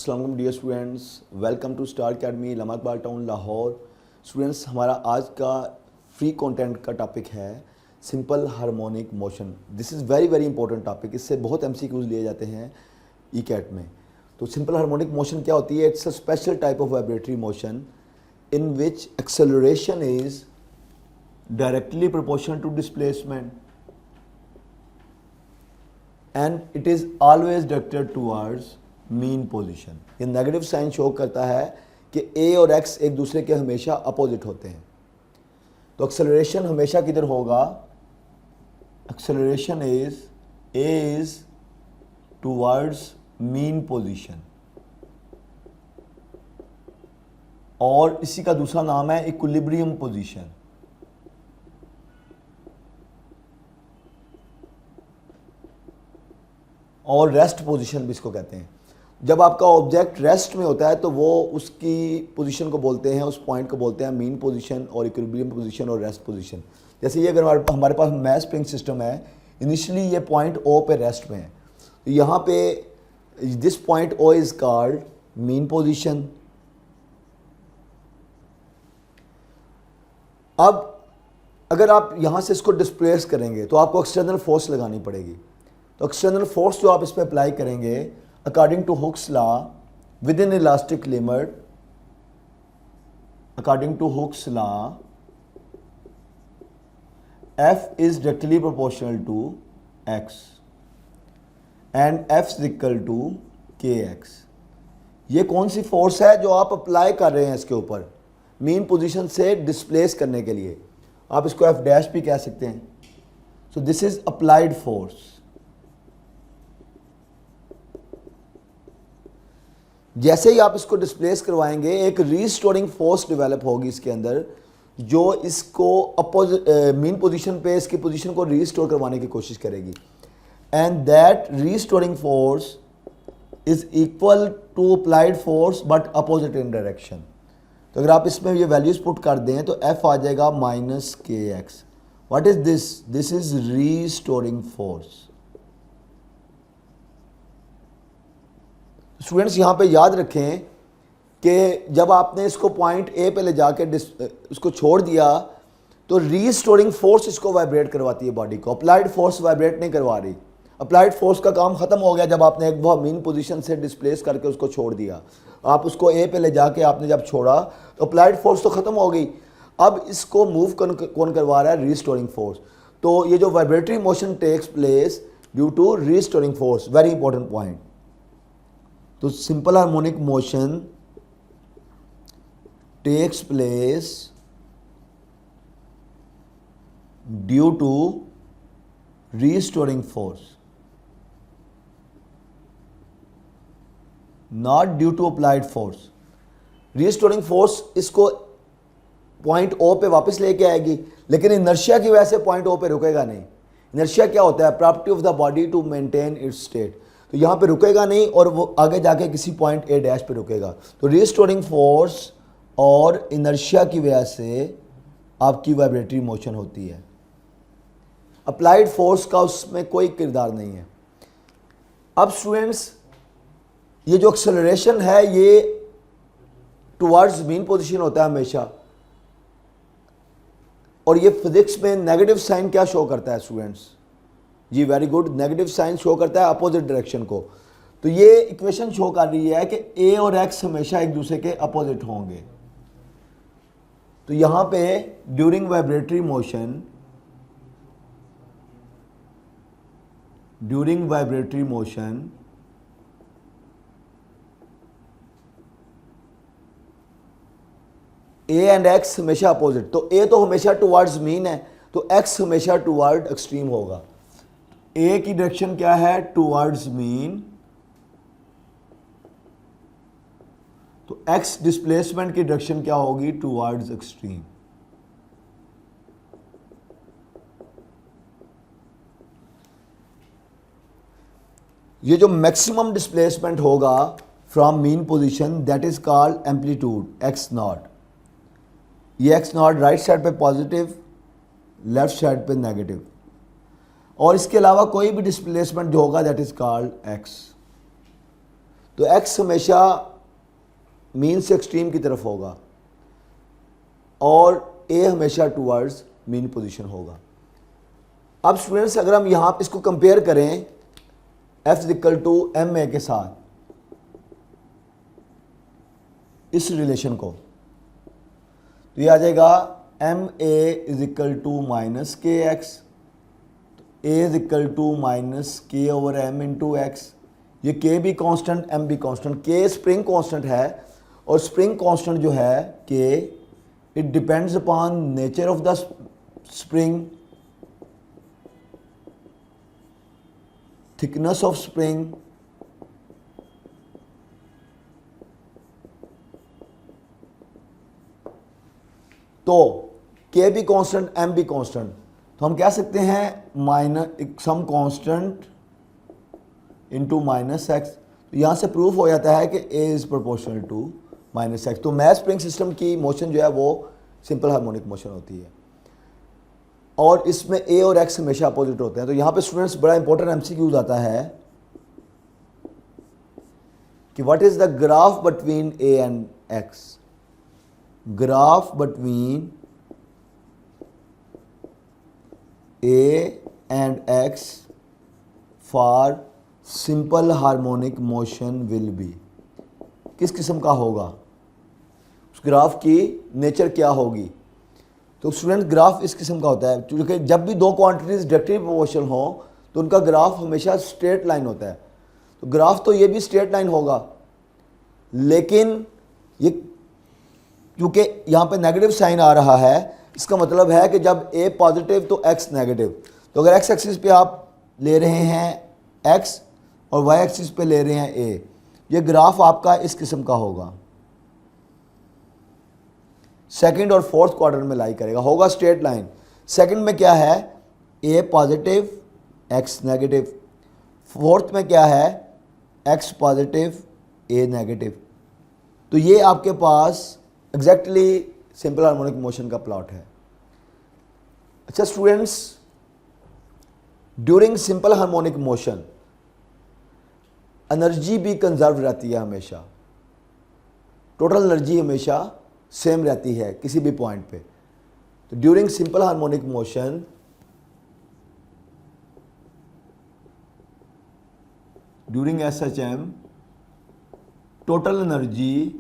अस्सलाम वालेकुम dear students, welcome to Star Academy Allama Iqbal town Lahore. Students, हमारा आज का फ्री कंटेंट का टॉपिक है simple harmonic motion. This is very very important topic. इससे बहुत एमसीक्यूज लिए जाते हैं ई कैट में। तो सिंपल हार्मोनिक मोशन क्या होती है? It's a special type of vibratory motion in which acceleration is directly proportional to displacement and it is always directed towards mean position. ये नेगेटिव साइन शो करता है कि ए और एक्स एक दूसरे के हमेशा अपोजिट होते हैं। तो एक्सेलरेशन हमेशा किधर होगा? Acceleration is towards mean position, और इसी का दूसरा नाम है इक्विलिब्रियम पोजीशन। और रेस्ट पोजीशन भी इसको कहते हैं। जब आपका ऑब्जेक्ट रेस्ट में होता है तो वो उसकी पोजीशन को बोलते हैं, उस पॉइंट को बोलते हैं मीन पोजीशन और इक्विलिब्रियम पोजीशन और रेस्ट पोजीशन। जैसे ये अगर हमारे पास मैस स्प्रिंग सिस्टम है, इनिशियली ये पॉइंट ओ पे रेस्ट में है, तो यहाँ पे this point O is called mean position. अब अगर आप यहाँ से इसको डिस्प्लेस करेंगे तो आपको एक्सटर्नल फोर्स लगानी पड़ेगी। तो एक्सटर्नल फोर्स जो आप इस पर अप्लाई करेंगे according to Hooke's law within elastic limit, according to Hooke's law F is directly proportional to X and F is equal to KX। ये कौन सी फोर्स है जो आप अप्लाई कर रहे हैं इसके ऊपर मीन पोजीशन से डिस्प्लेस करने के लिए? आप इसको F डैश भी कह सकते हैं। So this is applied force. जैसे ही आप इसको डिस्प्लेस करवाएंगे एक रीस्टोरिंग फोर्स डेवलप होगी इसके अंदर, जो इसको मीन पोजीशन पे इसकी पोजीशन को रीस्टोर करवाने की कोशिश करेगी। And that restoring force is equal to applied force but opposite in direction. तो अगर आप इसमें ये वैल्यूज पुट कर दें तो F आ जाएगा minus K x. What is this? This is restoring force. Students, यहाँ पे याद रखें कि जब आपने इसको पॉइंट ए पे ले जाके इसको छोड़ दिया तो रीस्टोरिंग फोर्स इसको वाइब्रेट करवाती है बॉडी को। अप्लाइड फोर्स वाइब्रेट नहीं करवा रही। अप्लाइड फोर्स का काम खत्म हो गया जब आपने एक वो मीन पोजीशन से डिस्प्लेस करके उसको छोड़ दिया। आप उसको ए पे ले जाके आपने जब छोड़ा तो अप्लाइड फोर्स तो खत्म हो गई। अब इसको मूव कौन करवा रहा है? Restoring force. तो ये जो vibratory motion takes place due to restoring force, very important point. तो simple harmonic motion takes place due to restoring force, not due to applied force। restoring force इसको पॉइंट ओ पे वापस लेके आएगी, लेकिन इनर्शिया की वजह से पॉइंट ओ पे रुकेगा नहीं। इनर्शिया क्या होता है? Property of the body to maintain its state. तो यहाँ पे रुकेगा नहीं और वो आगे जाके किसी पॉइंट ए डैश पे रुकेगा। तो रिस्टोरिंग फोर्स और इनर्शिया की वजह से आपकी वाइब्रेटरी मोशन होती है। अप्लाइड फोर्स का उसमें कोई किरदार नहीं है। अब स्टूडेंट्स, ये जो एक्सेलरेशन है ये टुवर्ड्स मीन पोजीशन होता है हमेशा, और ये फिजिक्स में नेगेटिव साइन क्या शो करता है स्टूडेंट्स? जी very good, negative sign show करता है अपोजिट डायरेक्शन को। तो ये इक्वेशन शो कर रही है कि ए और एक्स हमेशा एक दूसरे के अपोजिट होंगे। तो यहां पे during vibratory motion A and x हमेशा अपोजिट। तो ए तो हमेशा टुवर्ड्स मीन है, तो एक्स हमेशा टुवर्ड एक्सट्रीम होगा। ए की डायरेक्शन क्या है? Towards mean. तो एक्स डिस्प्लेसमेंट की डायरेक्शन क्या होगी? Towards extreme. ये जो मैक्सिमम डिस्प्लेसमेंट होगा from mean position that is called amplitude x not. ये एक्स नॉट राइट साइड पे पॉजिटिव, लेफ्ट साइड पे नेगेटिव, और इसके अलावा कोई भी डिस्प्लेसमेंट जो होगा दैट इज कॉल्ड एक्स। तो एक्स हमेशा मीन से एक्सट्रीम की तरफ होगा और ए हमेशा टूवर्ड्स मीन पोजीशन होगा। अब स्टूडेंट्स अगर हम यहाँ इसको कंपेयर करें F equal to M A के साथ, इस रिलेशन को, तो ये आ जाएगा M A is equal to minus K X, A is equal to minus K over M into X. ये के भी कांस्टेंट, एम भी कांस्टेंट। के स्प्रिंग कांस्टेंट है और स्प्रिंग कांस्टेंट जो है K, it depends upon nature of the spring, thickness of spring, तो K भी constant, M भी कांस्टेंट, तो हम कह सकते हैं minus some constant into minus X. तो यहाँ से प्रूफ हो जाता है कि A is proportional to minus X. तो मैथ स्प्रिंग सिस्टम की मोशन जो है वो सिंपल हार्मोनिक मोशन होती है और इसमें ए और एक्स हमेशा अपोजिट होते हैं। तो यहाँ पे स्टूडेंट्स बड़ा इंपॉर्टेंट एमसीक्यूज आता है कि what is the graph between A and x. Graph between A and x for simple harmonic motion will be, किस किस्म का होगा, उस ग्राफ की नेचर क्या होगी। तो स्टूडेंट ग्राफ इस किस्म का होता है, क्योंकि जब भी दो क्वांटिटीज डायरेक्टली प्रोपोर्शनल हो तो उनका ग्राफ हमेशा स्ट्रेट लाइन होता है। तो ग्राफ तो ये भी स्ट्रेट लाइन होगा, लेकिन ये क्योंकि यहाँ पे नेगेटिव साइन आ रहा है, इसका मतलब है कि जब ए पॉजिटिव तो एक्स नेगेटिव। तो अगर एक्स एक्सिस पे आप ले रहे हैं एक्स और वाई एक्सिस पे ले रहे हैं ए, ये ग्राफ आपका इस किस्म का होगा, सेकंड और फोर्थ क्वार्टर में लाई करेगा, होगा स्ट्रेट लाइन। सेकंड में क्या है, ए पॉजिटिव एक्स नेगेटिव, फोर्थ में क्या है, एक्स पॉजिटिव ए नेगेटिव। तो ये आपके पास एग्जैक्टली सिंपल हार्मोनिक मोशन का प्लॉट है। अच्छा students, during simple harmonic motion energy भी कंजर्व रहती है हमेशा, टोटल एनर्जी हमेशा सेम रहती है किसी भी पॉइंट पे। तो during simple harmonic motion during SHM total energy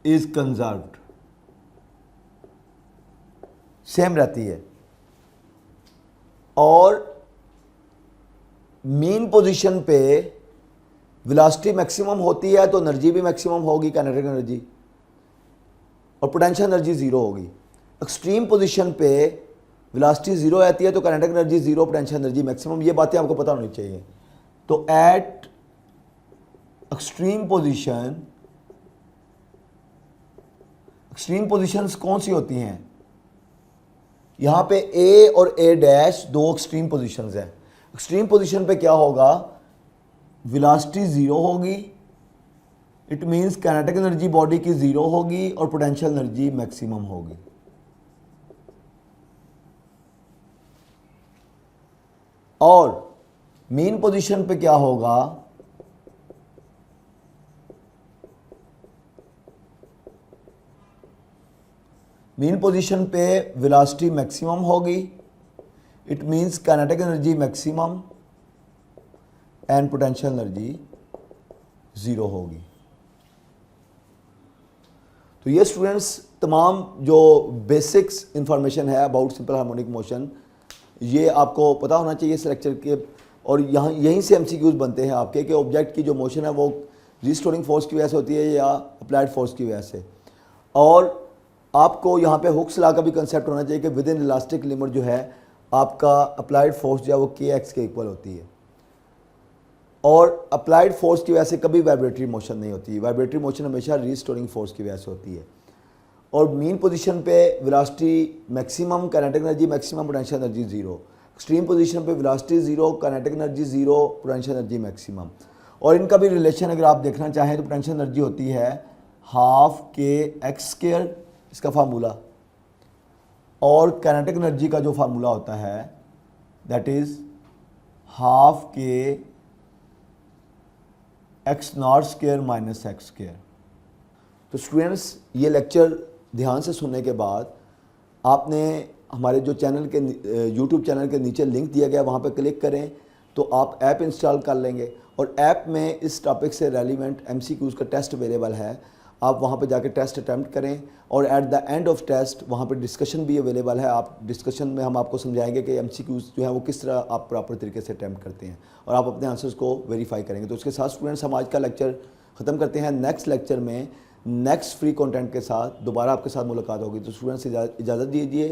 is conserved, same रहती है। और मीन पोजीशन पे वेलोसिटी मैक्सिमम होती है तो एनर्जी भी मैक्सिमम होगी, काइनेटिक एनर्जी, और पोटेंशियल एनर्जी जीरो होगी। एक्सट्रीम पोजीशन पे वेलोसिटी जीरो आती है तो kinetic energy zero, potential energy maximum. ये बातें आपको पता होनी चाहिए। तो eight extreme position, extreme positions कौन सी होती हैं, यहाँ पे ए और ए डैश दो एक्सट्रीम पोजीशंस हैं। एक्सट्रीम पोजीशन पे क्या होगा, वेलोसिटी जीरो होगी, it means kinetic energy body की जीरो होगी और पोटेंशियल एनर्जी मैक्सिमम होगी। और मीन पोजीशन पे क्या होगा, मीन पोजीशन पे वेलोसिटी मैक्सिमम होगी, it means kinetic energy maximum and potential energy zero होगी। तो ये स्टूडेंट्स तमाम जो बेसिक्स इंफॉर्मेशन है अबाउट सिंपल हार्मोनिक मोशन, ये आपको पता होना चाहिए इस लेक्चर के। और यहाँ यहीं से एमसीक्यूज बनते हैं आपके कि ऑब्जेक्ट की जो मोशन है वो रिस्टोरिंग फोर्स की वजह से होती है या अप्लाइड फोर्स की वजह से। और आपको यहाँ पे हुक्स लॉ का भी कंसेप्ट होना चाहिए कि विद इन इलास्टिक लिमिट जो है आपका अप्लाइड फोर्स जो है वो के एक्स के इक्वल होती है। और अप्लाइड फोर्स की वजह से कभी वाइब्रेटरी मोशन नहीं होती, वाइब्रेटरी मोशन हमेशा रिस्टोरिंग फोर्स की वजह से होती है। और मीन पोजीशन पे velocity maximum, kinetic energy maximum, potential energy zero. Extreme position पे velocity zero, kinetic energy zero, potential energy maximum. और इनका भी रिलेशन अगर आप देखना चाहें तो पोटेंशियल एनर्जी होती है हाफ के एक्स स्क्वायर, इसका फार्मूला, और काइनेटिक एनर्जी का जो फार्मूला होता है दैट इज़ हाफ के x not square minus x square. तो स्टूडेंट्स ये लेक्चर ध्यान से सुनने के बाद आपने हमारे जो चैनल के यूट्यूब चैनल के नीचे लिंक दिया गया वहाँ पर क्लिक करें तो आप ऐप इंस्टॉल कर लेंगे और ऐप में इस टॉपिक से रेलिवेंट MCQs का टेस्ट अवेलेबल है। आप वहाँ पे जाके टेस्ट अटैम्प्ट करें और at the end of test वहाँ पे डिस्कशन भी अवेलेबल है। आप डिस्कशन में हम आपको समझाएंगे कि MCQs जो है वो किस तरह आप प्रॉपर तरीके से अटैम्प्ट करते हैं और आप अपने आंसर्स को वेरीफाई करेंगे। तो उसके साथ स्टूडेंट्स हम आज का लेक्चर ख़त्म करते हैं। नेक्स्ट लेक्चर में नेक्स्ट फ्री कंटेंट के साथ दोबारा आपके साथ मुलाकात होगी। तो स्टूडेंट्स इजाज़त दीजिए।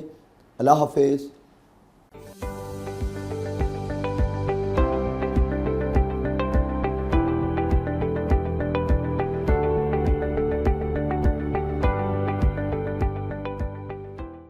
अल्लाह हाफिज़।